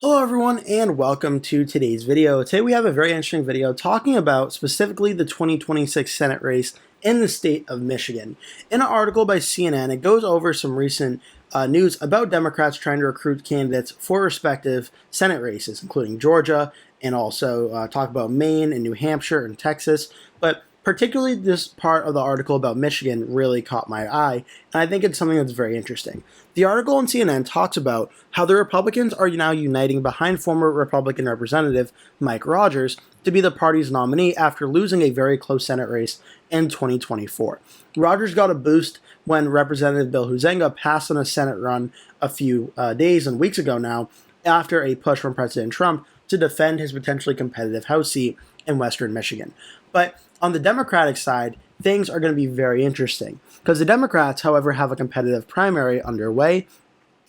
Hello everyone and welcome to today's video. Today we have a very interesting video talking about specifically the 2026 Senate race in the state of Michigan. In an article by CNN, it goes over some recent news about Democrats trying to recruit candidates for respective Senate races, including Georgia, and also talk about Maine and New Hampshire and Texas. But particularly this part of the article about Michigan really caught my eye, and I think it's something that's very interesting. The article on CNN talks about how the Republicans are now uniting behind former Republican Representative Mike Rogers to be the party's nominee after losing a very close Senate race in 2024. Rogers got a boost when Representative Bill Huizenga passed on a Senate run a few days and weeks ago now after a push from President Trump to defend his potentially competitive House seat in Western Michigan. But on the Democratic side, things are going to be very interesting because the Democrats, however, have a competitive primary underway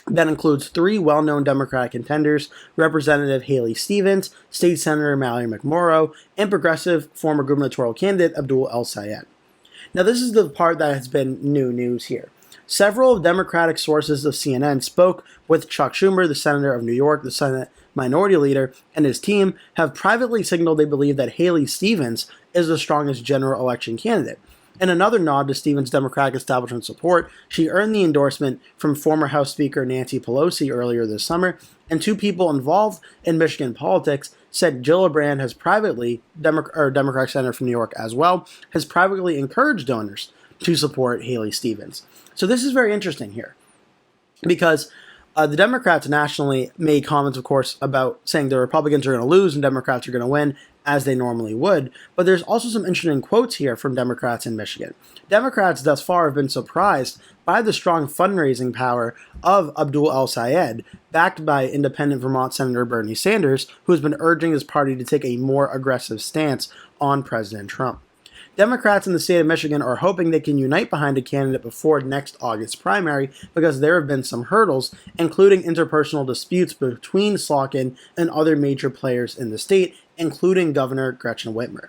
that includes three well-known Democratic contenders: Representative Haley Stevens, State Senator Mallory McMorrow, and progressive former gubernatorial candidate Abdul El-Sayed. Now, this is the part that has been new news here. Several Democratic sources of CNN spoke with Chuck Schumer, the senator of New York, the Senate Minority Leader, and his team have privately signaled they believe that Haley Stevens is the strongest general election candidate. In another nod to Stevens' Democratic establishment support, she earned the endorsement from former House Speaker Nancy Pelosi earlier this summer, and two people involved in Michigan politics said Gillibrand has privately, Democratic senator from New York as well, has privately encouraged donors to support Haley Stevens. So this is very interesting here because the Democrats nationally made comments, of course, about saying the Republicans are going to lose and Democrats are going to win, as they normally would. But there's also some interesting quotes here from Democrats in Michigan. Democrats thus far have been surprised by the strong fundraising power of Abdul El-Sayed, backed by independent Vermont Senator Bernie Sanders, who has been urging his party to take a more aggressive stance on President Trump. Democrats in the state of Michigan are hoping they can unite behind a candidate before next August's primary because there have been some hurdles, including interpersonal disputes between Slotkin and other major players in the state, including Governor Gretchen Whitmer.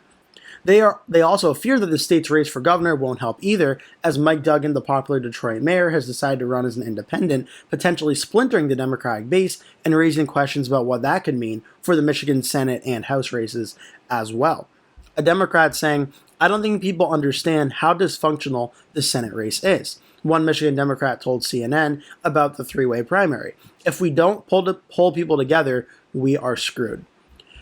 They also fear that the state's race for governor won't help either, as Mike Duggan, the popular Detroit mayor, has decided to run as an independent, potentially splintering the Democratic base and raising questions about what that could mean for the Michigan Senate and House races as well. A Democrat saying, "I don't think people understand how dysfunctional the Senate race is." One Michigan Democrat told CNN about the three-way primary. "If we don't pull people together, we are screwed."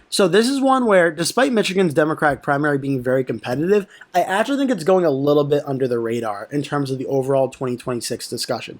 So this is one where, despite Michigan's Democratic primary being very competitive, I actually think it's going a little bit under the radar in terms of the overall 2026 discussion.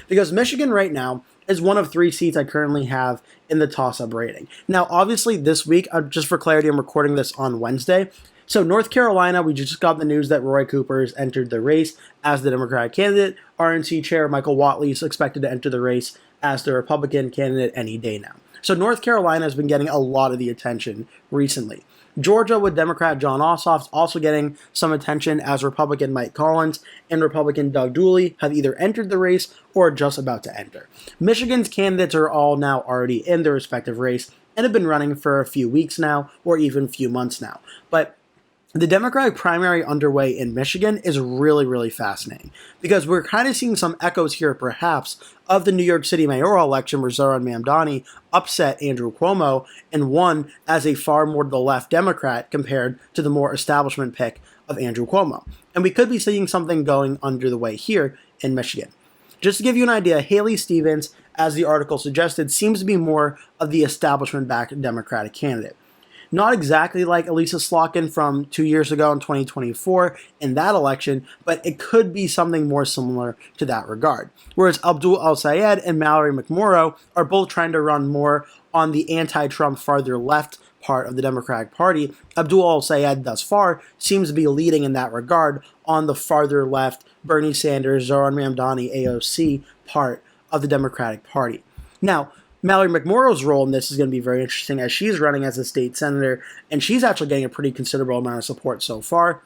Because Michigan right now is one of three seats I currently have in the toss-up rating. Now, obviously, this week, just for clarity, I'm recording this on Wednesday. So North Carolina, we just got the news that Roy Cooper has entered the race as the Democratic candidate. RNC Chair Michael Whatley is expected to enter the race as the Republican candidate any day now. So North Carolina has been getting a lot of the attention recently. Georgia, with Democrat John Ossoff, also getting some attention, as Republican Mike Collins and Republican Doug Dooley have either entered the race or are just about to enter. Michigan's candidates are all now already in their respective race and have been running for a few weeks now, or even a few months now. But the Democratic primary underway in Michigan is really, really fascinating because we're kind of seeing some echoes here, perhaps, of the New York City mayoral election where Zohran Mamdani upset Andrew Cuomo and won as a far more to the left Democrat compared to the more establishment pick of Andrew Cuomo. And we could be seeing something going under the way here in Michigan. Just to give you an idea, Haley Stevens, as the article suggested, seems to be more of the establishment-backed Democratic candidate. Not exactly like Elisa Slotkin from 2 years ago in 2024 in that election, but it could be something more similar to that regard. Whereas Abdul El-Sayed and Mallory McMorrow are both trying to run more on the anti-Trump farther left part of the Democratic Party. Abdul El-Sayed thus far seems to be leading in that regard on the farther left Bernie Sanders, Zohran Mamdani, AOC part of the Democratic Party. Now, Mallory McMorrow's role in this is going to be very interesting as she's running as a state senator, and she's actually getting a pretty considerable amount of support so far.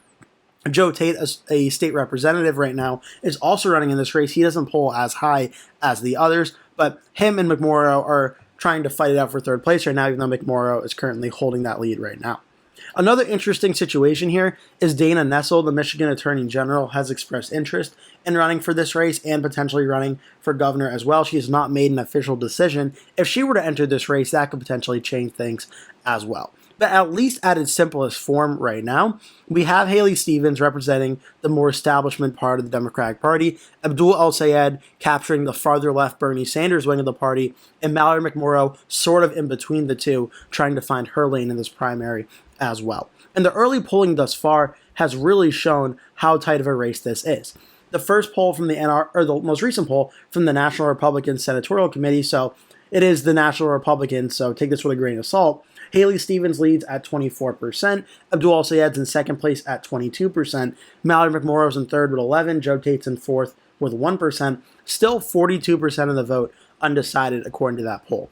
Joe Tate, a state representative right now, is also running in this race. He doesn't poll as high as the others, but him and McMorrow are trying to fight it out for third place right now, even though McMorrow is currently holding that lead right now. Another interesting situation here is Dana Nessel, the Michigan Attorney General, has expressed interest in running for this race and potentially running for governor as well. She has not made an official decision. If she were to enter this race, that could potentially change things as well. But at least at its simplest form right now, we have Haley Stevens representing the more establishment part of the Democratic Party, Abdul El-Sayed capturing the farther left Bernie Sanders wing of the party, and Mallory McMorrow sort of in between the two, trying to find her lane in this primary as well. And the early polling thus far has really shown how tight of a race this is. The first poll from the the most recent poll from the National Republican Senatorial Committee, so it is the National Republicans, so take this with a grain of salt. Haley Stevens leads at 24%, Abdul El-Sayed's in second place at 22%, Mallory McMorrow's in third with 11%, Joe Tate's in fourth with 1%, still 42% of the vote undecided according to that poll.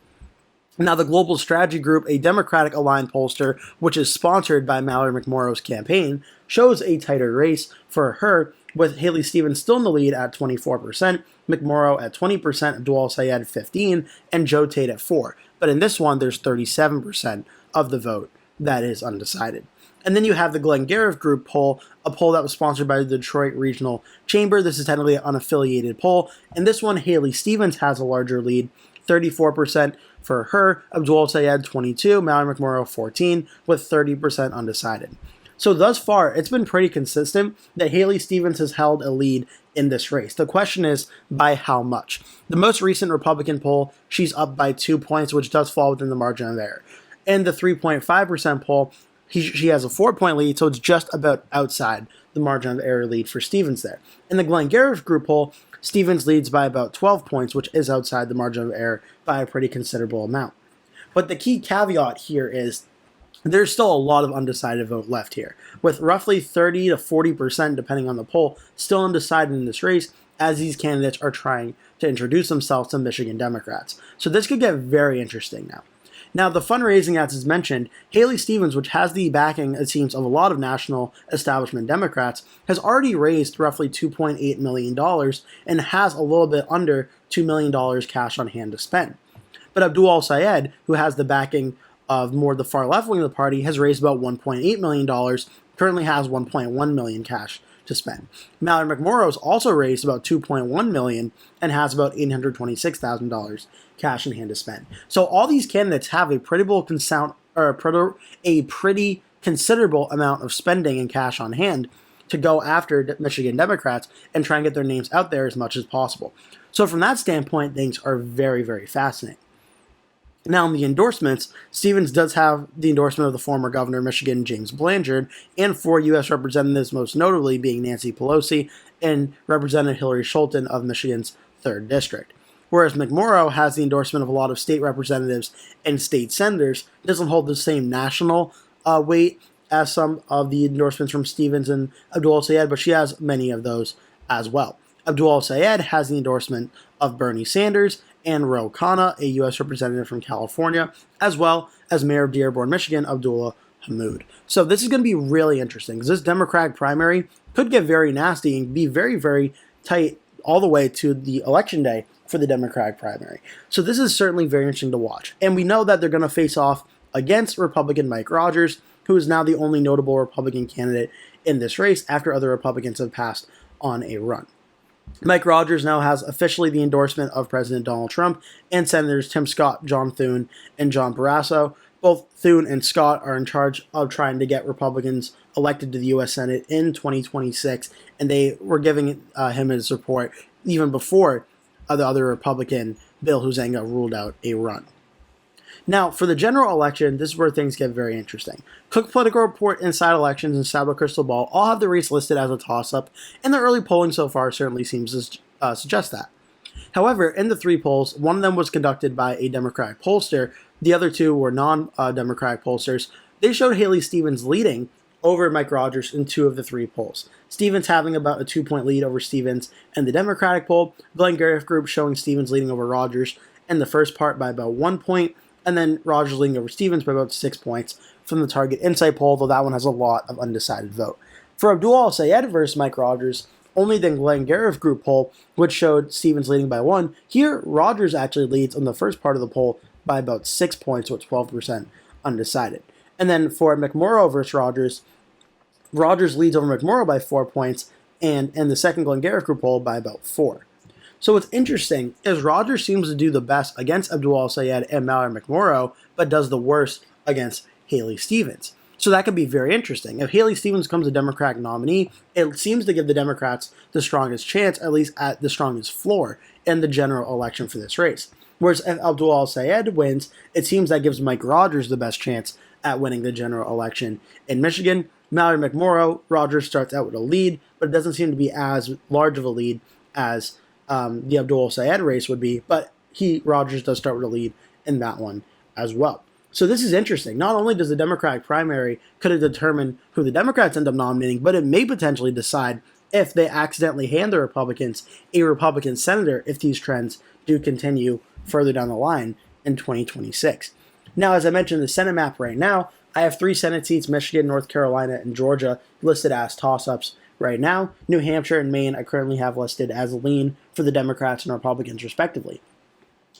Now, the Global Strategy Group, a Democratic-aligned pollster, which is sponsored by Mallory McMorrow's campaign, shows a tighter race for her, with Haley Stevens still in the lead at 24%, McMorrow at 20%, Abdul El-Sayed 15%, and Joe Tate at 4%. But in this one, there's 37% of the vote that is undecided. And then you have the Glenn Garriff Group poll, a poll that was sponsored by the Detroit Regional Chamber. This is technically an unaffiliated poll. In this one, Haley Stevens has a larger lead, 34% for her, Abdul El-Sayed 22%, Mallory McMorrow 14%, with 30% undecided. So thus far, it's been pretty consistent that Haley Stevens has held a lead in this race. The question is, by how much? The most recent Republican poll, she's up by 2 points, which does fall within the margin of error. In the 3.5% poll, she has a 4-point lead, so it's just about outside the margin of error lead for Stevens there. In the Glenn Garriff Group poll, Stevens leads by about 12 points, which is outside the margin of error by a pretty considerable amount. But the key caveat here is there's still a lot of undecided vote left here, with roughly 30 to 40%, depending on the poll, still undecided in this race as these candidates are trying to introduce themselves to Michigan Democrats. So this could get very interesting now. Now, the fundraising, as is mentioned, Haley Stevens, which has the backing, it seems, of a lot of national establishment Democrats, has already raised roughly $2.8 million and has a little bit under $2 million cash on hand to spend. But Abdul El-Sayed, who has the backing of more the far left wing of the party, has raised about $1.8 million, currently has $1.1 million cash to spend. Mallory McMorrow's also raised about $2.1 million and has about $826,000 cash in hand to spend. So all these candidates have a pretty considerable amount of spending and cash on hand to go after Michigan Democrats and try and get their names out there as much as possible. So from that standpoint, things are very, very fascinating. Now, in the endorsements, Stevens does have the endorsement of the former governor of Michigan, James Blanchard, and 4 U.S. representatives, most notably being Nancy Pelosi and Representative Hillary Scholten of Michigan's 3rd District. Whereas McMorrow has the endorsement of a lot of state representatives and state senators, doesn't hold the same national weight as some of the endorsements from Stevens and Abdul El-Sayed, but she has many of those as well. Abdul El-Sayed has the endorsement of Bernie Sanders and Ro Khanna, a U.S. representative from California, as well as Mayor of Dearborn, Michigan, Abdullah Hammoud. So this is going to be really interesting because this Democratic primary could get very nasty and be very, very tight all the way to the election day for the Democratic primary. So this is certainly very interesting to watch. And we know that they're going to face off against Republican Mike Rogers, who is now the only notable Republican candidate in this race after other Republicans have passed on a run. Mike Rogers now has officially the endorsement of President Donald Trump and Senators Tim Scott, John Thune, and John Barrasso. Both Thune and Scott are in charge of trying to get Republicans elected to the U.S. Senate in 2026, and they were giving him his support even before the other Republican, Bill Huizenga, ruled out a run. Now, for the general election, this is where things get very interesting. Cook Political Report, Inside Elections, and Saddle Crystal Ball all have the race listed as a toss-up, and the early polling so far certainly seems to suggest that. However, in the 3 polls, one of them was conducted by a Democratic pollster, the other 2 were non-Democratic pollsters. They showed Haley Stevens leading over Mike Rogers in 2 of the 3 polls. Stevens having about a 2-point lead over Stevens in the Democratic poll, Glenn Garriff Group showing Stevens leading over Rogers in the first part by about 1 point, and then Rogers leading over Stevens by about 6 points from the Target Insight poll, though that one has a lot of undecided vote. For Abdul El-Sayed versus Mike Rogers, only the Glenn Garriff Group poll, which showed Stevens leading by 1. Here, Rogers actually leads on the first part of the poll by about 6 points, with 12% undecided. And then for McMorrow versus Rogers, Rogers leads over McMorrow by 4 points, and in the second Glengarriff poll by about 4. So what's interesting is Rogers seems to do the best against Abdul El-Sayed and Mallory McMorrow, but does the worst against Haley Stevens. So that could be very interesting. If Haley Stevens becomes a Democratic nominee, it seems to give the Democrats the strongest chance, at least at the strongest floor, in the general election for this race. Whereas if Abdul El-Sayed wins, it seems that gives Mike Rogers the best chance at winning the general election in Michigan. Mallory McMorrow, Rogers starts out with a lead, but it doesn't seem to be as large of a lead as the Abdul El-Sayed race would be, but Rogers does start with a lead in that one as well. So this is interesting. Not only does the Democratic primary could have determined who the Democrats end up nominating, but it may potentially decide if they accidentally hand the Republicans a Republican senator if these trends do continue further down the line in 2026. Now, as I mentioned, the Senate map right now, I have 3 Senate seats, Michigan, North Carolina, and Georgia, listed as toss-ups right now. New Hampshire and Maine I currently have listed as a lean for the Democrats and Republicans, respectively.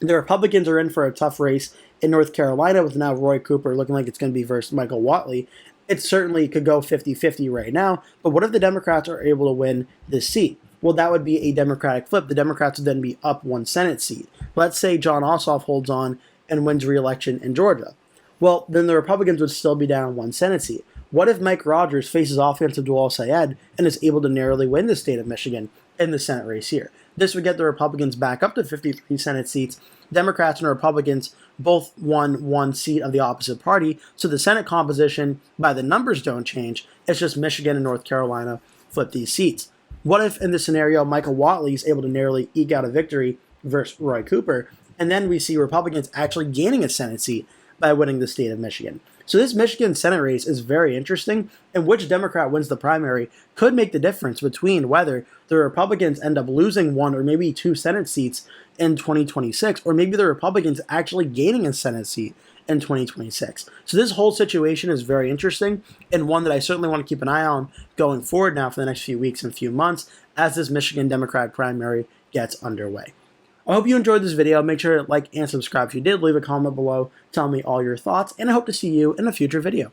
The Republicans are in for a tough race in North Carolina with now Roy Cooper looking like it's going to be versus Michael Whatley. It certainly could go 50-50 right now, but what if the Democrats are able to win this seat? Well, that would be a Democratic flip. The Democrats would then be up 1 Senate seat. Let's say John Ossoff holds on and wins re-election in Georgia. Well, then the Republicans would still be down 1 Senate seat. What if Mike Rogers faces off against Abdul El-Sayed and is able to narrowly win the state of Michigan in the Senate race here? This would get the Republicans back up to 53 Senate seats. Democrats and Republicans both won 1 seat of the opposite party, so the Senate composition by the numbers don't change. It's just Michigan and North Carolina flip these seats. What if in this scenario Michael Whatley is able to narrowly eke out a victory versus Roy Cooper, and then we see Republicans actually gaining a Senate seat by winning the state of Michigan? So this Michigan Senate race is very interesting, and which Democrat wins the primary could make the difference between whether the Republicans end up losing 1 or maybe 2 Senate seats in 2026, or maybe the Republicans actually gaining a Senate seat in 2026. So this whole situation is very interesting, and one that I certainly want to keep an eye on going forward now for the next few weeks and few months as this Michigan Democratic primary gets underway. I hope you enjoyed this video. Make sure to like and subscribe if you did. Leave a comment below. Tell me all your thoughts, and I hope to see you in a future video.